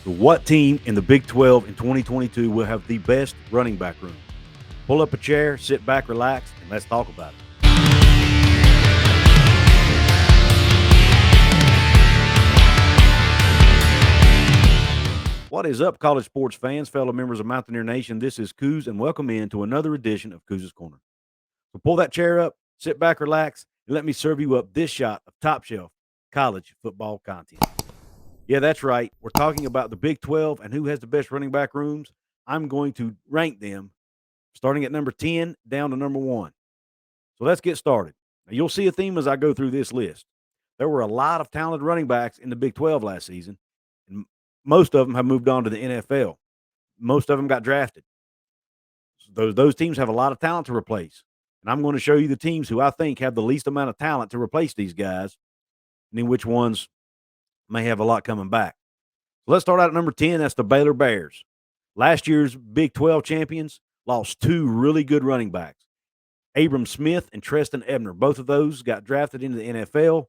So what team in the Big 12 in 2022 will have the best running back room? Pull up a chair, sit back, relax, and let's talk about it. What is up, college sports fans, fellow members of Mountaineer Nation? This is Coos, and welcome in to another edition of Coos' Corner. So pull that chair up, sit back, relax, and let me serve you up this shot of top shelf college football content. Yeah, that's right. We're talking about the Big 12 and who has the best running back rooms. I'm going to rank them starting at number 10 down to number 1. So let's get started. Now, you'll see a theme as I go through this list. There were a lot of talented running backs in the Big 12 last season, and most of them have moved on to the NFL. Most of them got drafted. So those teams have a lot of talent to replace. And I'm going to show you the teams who I think have the least amount of talent to replace these guys, and then which ones may have a lot coming back. So let's start out at number 10. That's the Baylor Bears. Last year's Big 12 champions lost two really good running backs, Abram Smith and Treston Ebner. Both of those got drafted into the NFL.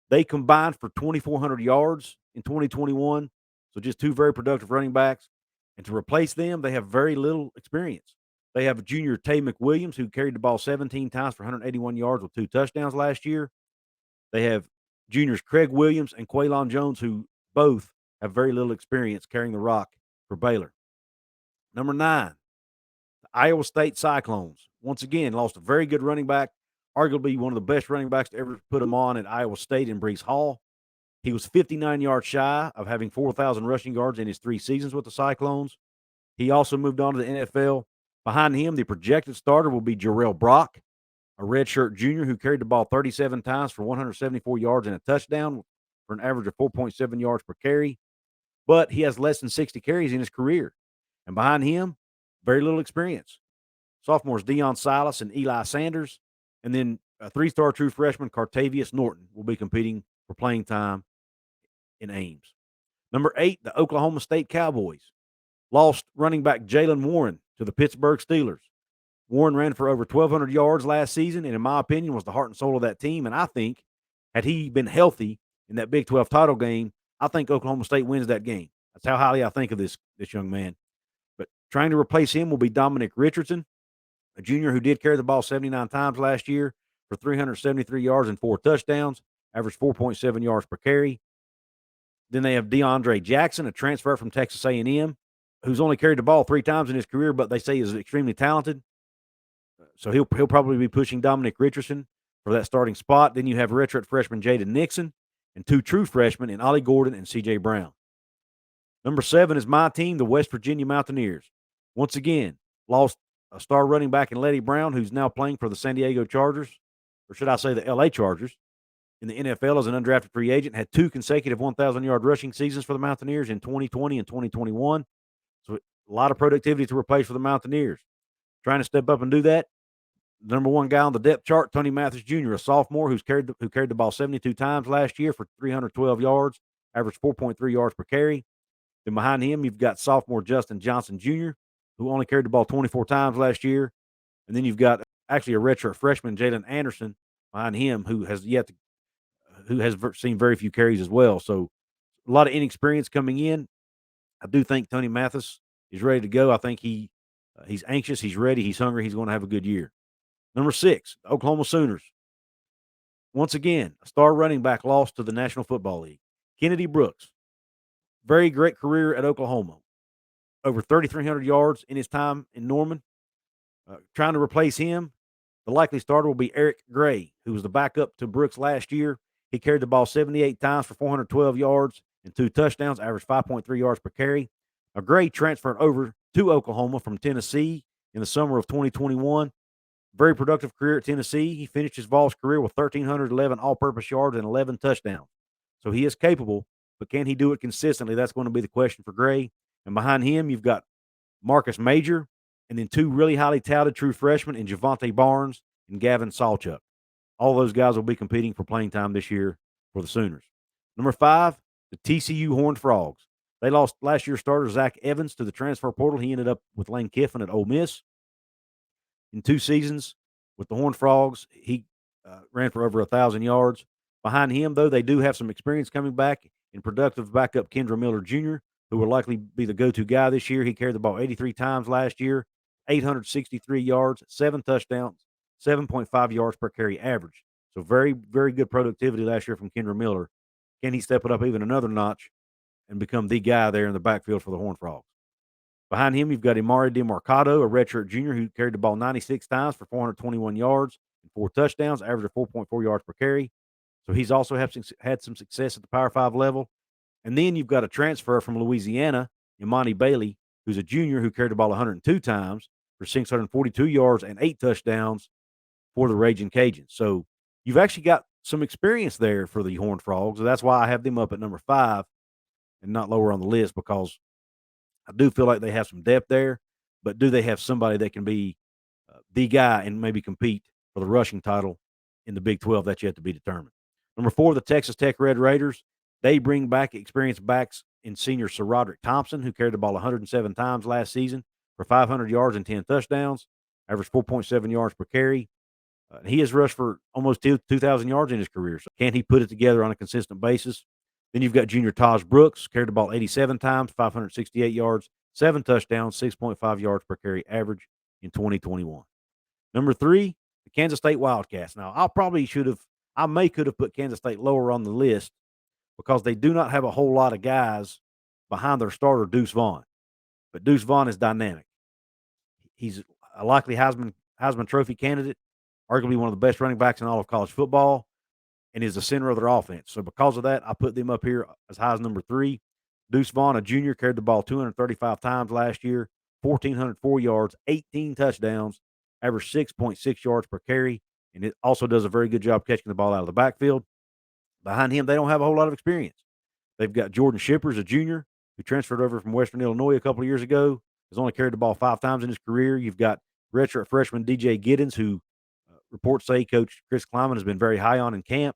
They combined for 2,400 yards in 2021. So just two very productive running backs. And to replace them, they have very little experience. They have junior Tay McWilliams, who carried the ball 17 times for 181 yards with 2 touchdowns last year. They have juniors Craig Williams and Quaylon Jones, who both have very little experience carrying the rock for Baylor. Number 9, the Iowa State Cyclones. Once again, lost a very good running back, arguably one of the best running backs to ever put him on at Iowa State in Breece Hall. He was 59 yards shy of having 4,000 rushing yards in his 3 seasons with the Cyclones. He also moved on to the NFL. Behind him, the projected starter will be Jarrell Brock, a redshirt junior who carried the ball 37 times for 174 yards and a touchdown for an average of 4.7 yards per carry. But he has less than 60 carries in his career. And behind him, very little experience. Sophomores Deion Silas and Eli Sanders. And then a 3-star true freshman, Cartavius Norton, will be competing for playing time in Ames. Number 8, the Oklahoma State Cowboys. Lost running back Jaylen Warren to the Pittsburgh Steelers. Warren ran for over 1,200 yards last season, and in my opinion, was the heart and soul of that team. And I think, had he been healthy in that Big 12 title game, I think Oklahoma State wins that game. That's how highly I think of this young man. But trying to replace him will be Dominic Richardson, a junior who did carry the ball 79 times last year for 373 yards and 4 touchdowns, averaged 4.7 yards per carry. Then they have DeAndre Jackson, a transfer from Texas A&M, who's only carried the ball 3 times in his career, but they say is extremely talented. So he'll probably be pushing Dominic Richardson for that starting spot. Then you have redshirt freshman Jaden Nixon and 2 true freshmen in Ollie Gordon and C.J. Brown. Number 7 is my team, the West Virginia Mountaineers. Once again, lost a star running back in Leddie Brown, who's now playing for the San Diego Chargers, or should I say the L.A. Chargers, in the NFL as an undrafted free agent. Had 2 consecutive 1,000-yard rushing seasons for the Mountaineers in 2020 and 2021. So a lot of productivity to replace for the Mountaineers. Trying to step up and do that, the number 1 guy on the depth chart, Tony Mathis Jr., a sophomore who carried the ball 72 times last year for 312 yards, averaged 4.3 yards per carry. Then behind him, you've got sophomore Justin Johnson Jr., who only carried the ball 24 times last year. And then you've got actually a redshirt freshman, Jalen Anderson, behind him, who has seen very few carries as well. So a lot of inexperience coming in. I do think Tony Mathis is ready to go. I think he's anxious, he's ready, he's hungry, he's going to have a good year. Number 6, the Oklahoma Sooners. Once again, a star running back lost to the National Football League. Kennedy Brooks, very great career at Oklahoma. Over 3,300 yards in his time in Norman. Trying to replace him, the likely starter will be Eric Gray, who was the backup to Brooks last year. He carried the ball 78 times for 412 yards and 2 touchdowns, averaged 5.3 yards per carry. Gray transferred over to Oklahoma from Tennessee in the summer of 2021. Very productive career at Tennessee. He finished his Vols career with 1,311 all-purpose yards and 11 touchdowns. So he is capable, but can he do it consistently? That's going to be the question for Gray. And behind him, you've got Marcus Major, and then 2 really highly touted true freshmen in Javante Barnes and Gavin Sawchuk. All those guys will be competing for playing time this year for the Sooners. Number 5, the TCU Horned Frogs. They lost last year's starter Zach Evans to the transfer portal. He ended up with Lane Kiffin at Ole Miss. In 2 seasons with the Horned Frogs, he ran for over 1,000 yards. Behind him, though, they do have some experience coming back in productive backup Kendra Miller Jr., who will likely be the go-to guy this year. He carried the ball 83 times last year, 863 yards, 7 touchdowns, 7.5 yards per carry average. So very, very good productivity last year from Kendra Miller. Can he step it up even another notch and become the guy there in the backfield for the Horned Frogs? Behind him, you've got Imari DeMarcado, a redshirt junior who carried the ball 96 times for 421 yards and 4 touchdowns, average of 4.4 yards per carry. So he's also had some success at the Power 5 level. And then you've got a transfer from Louisiana, Imani Bailey, who's a junior who carried the ball 102 times for 642 yards and 8 touchdowns for the Raging Cajuns. So you've actually got some experience there for the Horned Frogs. That's why I have them up at number 5 and not lower on the list, because I do feel like they have some depth there, but do they have somebody that can be the guy and maybe compete for the rushing title in the Big 12? That's yet to be determined. Number 4, the Texas Tech Red Raiders. They bring back experienced backs in senior Sir Roderick Thompson, who carried the ball 107 times last season for 500 yards and 10 touchdowns, averaged 4.7 yards per carry. He has rushed for almost 2,000 yards in his career. So can he put it together on a consistent basis? Then you've got junior Taj Brooks, carried the ball 87 times, 568 yards, 7 touchdowns, 6.5 yards per carry average in 2021. Number 3, the Kansas State Wildcats. Now, I could have put Kansas State lower on the list because they do not have a whole lot of guys behind their starter, Deuce Vaughn. But Deuce Vaughn is dynamic. He's a likely Heisman Trophy candidate, arguably one of the best running backs in all of college football, and is the center of their offense. So because of that, I put them up here as high as number 3. Deuce Vaughn, a junior, carried the ball 235 times last year, 1,404 yards, 18 touchdowns, averaged 6.6 yards per carry, and it also does a very good job catching the ball out of the backfield. Behind him, they don't have a whole lot of experience. They've got Jordan Shippers, a junior, who transferred over from Western Illinois a couple of years ago, has only carried the ball 5 times in his career. You've got redshirt freshman DJ Giddens, who reports say Coach Chris Kleiman has been very high on in camp.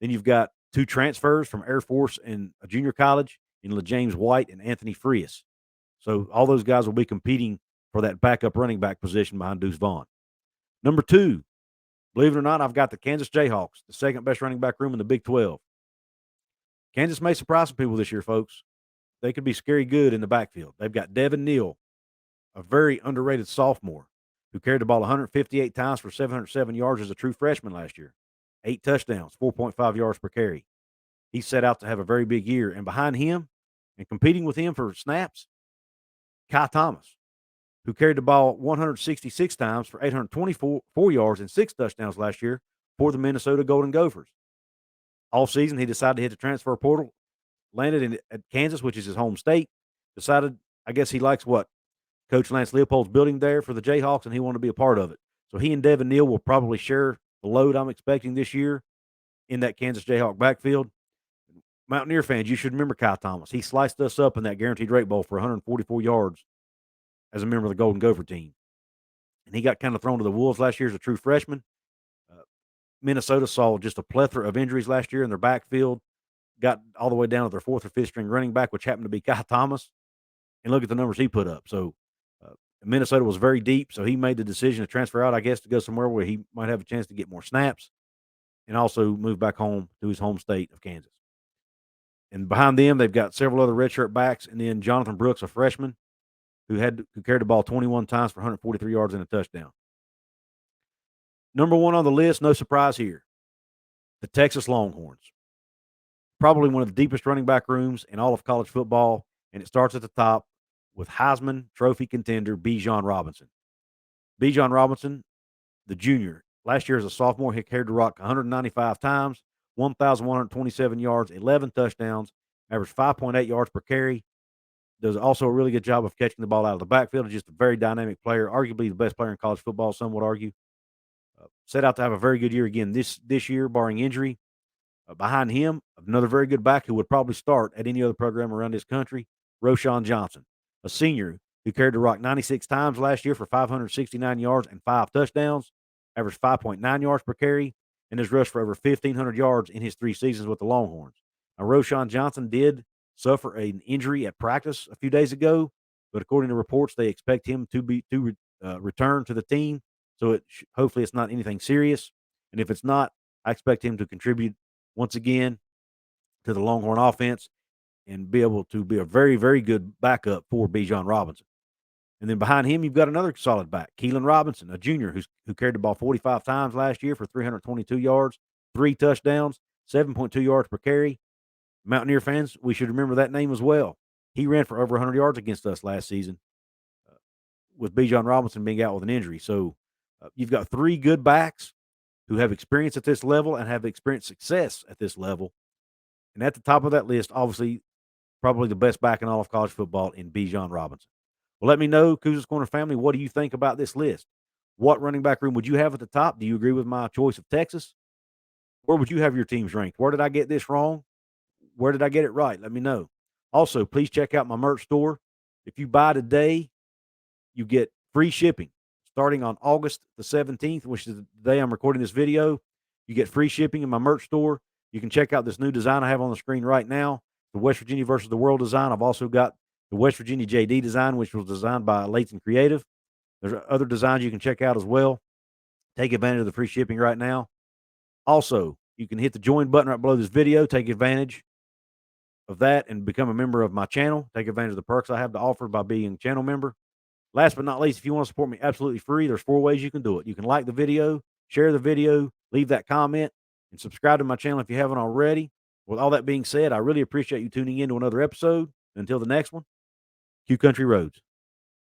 Then you've got 2 transfers from Air Force and a junior college in LaJames White and Anthony Frias. So all those guys will be competing for that backup running back position behind Deuce Vaughn. Number 2, believe it or not, I've got the Kansas Jayhawks, the second best running back room in the Big 12. Kansas may surprise some people this year, folks. They could be scary good in the backfield. They've got Devin Neal, a very underrated sophomore, who carried the ball 158 times for 707 yards as a true freshman last year. 8 touchdowns, 4.5 yards per carry. He set out to have a very big year. And behind him and competing with him for snaps, Kai Thomas, who carried the ball 166 times for 824 yards and 6 touchdowns last year for the Minnesota Golden Gophers. All season, he decided to hit the transfer portal, landed at Kansas, which is his home state, decided, I guess he likes what Coach Lance Leopold's building there for the Jayhawks, and he wanted to be a part of it. So he and Devin Neal will probably share the load I'm expecting this year in that Kansas Jayhawk backfield. Mountaineer fans, you should remember Kai Thomas. He sliced us up in that Guaranteed Rate Bowl for 144 yards as a member of the Golden Gopher team. And he got kind of thrown to the wolves last year as a true freshman. Minnesota saw just a plethora of injuries last year in their backfield, got all the way down to their 4th or 5th string running back, which happened to be Kai Thomas. And look at the numbers he put up. So Minnesota was very deep, so he made the decision to transfer out, I guess, to go somewhere where he might have a chance to get more snaps and also move back home to his home state of Kansas. And behind them, they've got several other redshirt backs, and then Jonathan Brooks, a freshman, who carried the ball 21 times for 143 yards and a touchdown. Number 1 on the list, no surprise here, the Texas Longhorns. Probably one of the deepest running back rooms in all of college football, and it starts at the top with Heisman Trophy contender Bijan Robinson. Bijan Robinson, the junior, last year as a sophomore, he carried the rock 195 times, 1,127 yards, 11 touchdowns, averaged 5.8 yards per carry. Does also a really good job of catching the ball out of the backfield. Just a very dynamic player, arguably the best player in college football, some would argue. Set out to have a very good year again this year, barring injury. Behind him, another very good back who would probably start at any other program around this country, Roschon Johnson, a senior who carried the rock 96 times last year for 569 yards and 5 touchdowns, averaged 5.9 yards per carry, and has rushed for over 1,500 yards in his 3 seasons with the Longhorns. Now, Roschon Johnson did suffer an injury at practice a few days ago, but according to reports, they expect him to return to the team. So hopefully it's not anything serious. And if it's not, I expect him to contribute once again to the Longhorn offense. and be able to be a very, very good backup for Bijan Robinson. And then behind him, you've got another solid back, Keelan Robinson, a junior who carried the ball 45 times last year for 322 yards, 3 touchdowns, 7.2 yards per carry. Mountaineer fans, we should remember that name as well. He ran for over 100 yards against us last season, with Bijan Robinson being out with an injury. So you've got 3 good backs who have experience at this level and have experienced success at this level. And at the top of that list, obviously, probably the best back in all of college football in Bijan Robinson. Well, let me know, Cougars Corner family, what do you think about this list? What running back room would you have at the top? Do you agree with my choice of Texas? Where would you have your teams ranked? Where did I get this wrong? Where did I get it right? Let me know. Also, please check out my merch store. If you buy today, you get free shipping starting on August the 17th, which is the day I'm recording this video. You get free shipping in my merch store. You can check out this new design I have on the screen right now, the West Virginia versus the World design. I've also got the West Virginia JD design, which was designed by Layton Creative. There's other designs you can check out as well. Take advantage of the free shipping right now. Also, you can hit the join button right below this video. Take advantage of that and become a member of my channel. Take advantage of the perks I have to offer by being a channel member. Last but not least, if you want to support me absolutely free, there's 4 ways you can do it. You can like the video, share the video, leave that comment, and subscribe to my channel if you haven't already. With all that being said, I really appreciate you tuning in to another episode. Until the next one, Q Country Roads.